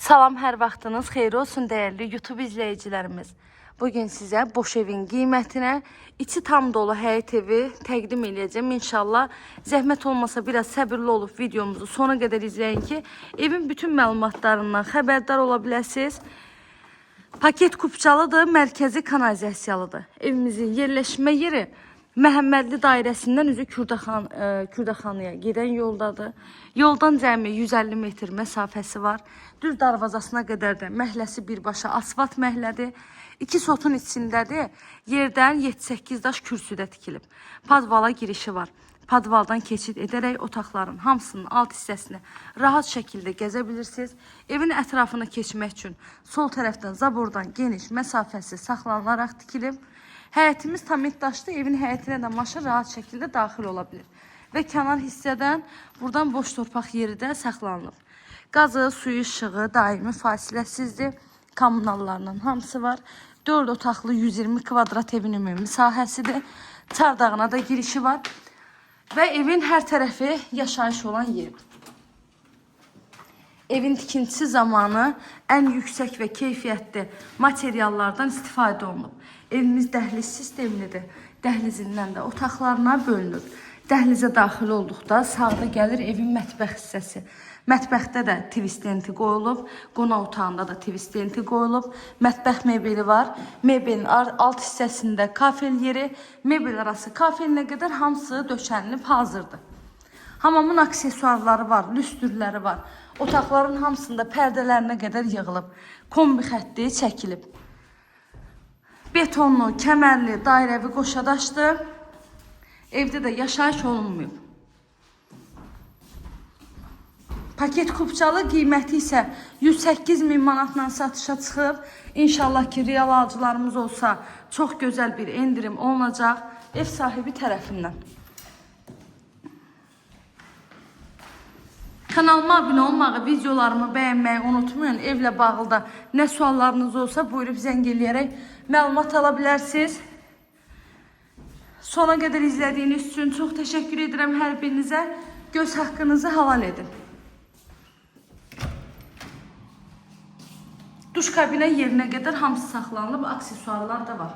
Salam, hər vaxtınız xeyir olsun değerli YouTube izleyicilerimiz. Bugün size boş evin qiymətinə, içi tam dolu həyət evi təqdim edəcəm. İnşallah zəhmət olmasa biraz səbirli olub videomuzu sona qədər izləyin ki, evin bütün məlumatlarından xəbərdar ola biləsiniz. Paket kupçalıdır, mərkəzi kanalizasiyalıdır. Evimizin yerləşmə yeri Məhəmmədli dairəsindən üzü Kürdəxanaya gedən yoldadır. Yoldan cəmi 150 metr məsafəsi var. Düz darvazasına qədər də məhləsi birbaşa asfalt məhlədir. 2 sotun içindədir. Yerdən 7-8 daş kürsüdə tikilib. Padvala girişi var. Padvaldan keçid edərək otaqların hamısının alt hissəsini rahat şəkildə gəzə bilirsiniz. Evin ətrafını keçmək üçün sol tərəfdən zabordan geniş məsafəsi saxlanılaraq tikilib. Həyətimiz tam daşlı, evin həyətinə də maşın rahat şəkildə daxil ola bilir. Və kənar hissədən buradan boş torpaq yeri də saxlanılıb. Qazı, suyu, işığı daimi fasiləsizdir. Kommunallarının hamısı var. 4 otaqlı 120 kvadrat evin ümumi sahəsidir. Çardağına da girişi var. Və evin hər tərəfi yaşayış olan yer. Evin tikintisi zamanı ən yüksək və keyfiyyətli materiallardan istifadə olunub. Evimiz dəhliz sistemlidir. Dəhlizindən də otaqlarına bölünür. Dəhlizə daxil olduqda sağda gəlir evin mətbəx hissəsi. Mətbəxdə də tvistenti qoyulub, qonaq otağında da tvistenti qoyulub. Mətbəx mebeli var. Mebelin alt hissəsində kafel yeri, mebel arası kafelinə qədər hamısı döşənilib hazırdır. Hamamın aksesuarları var, lüstrləri var. Otaqların hamısında pərdələrinə qədər yığılıb. Kombi xətti çəkilib. Betonlu, kəmərli, dairəvi qoşadaşdır. Evdə də yaşayış olunmuyor. Paket kupçalı qiyməti isə 108.000 manatla satışa çıxıb. İnşallah ki, real alıcılarımız olsa çox gözəl bir endirim olunacaq ev sahibi tərəfindən. Kanalıma abunə olmağı, videolarımı bəyənməyi unutmayın. Evlə bağlı da nə suallarınız olsa buyurub zəng eləyərək məlumat ala bilərsiniz. Sona qədər izlədiyiniz üçün çox təşəkkür edirəm hər birinizə. Göz haqqınızı halal edin. Duş kabinə yerinə qədər hamısı saxlanılıb, aksesuarlar da var.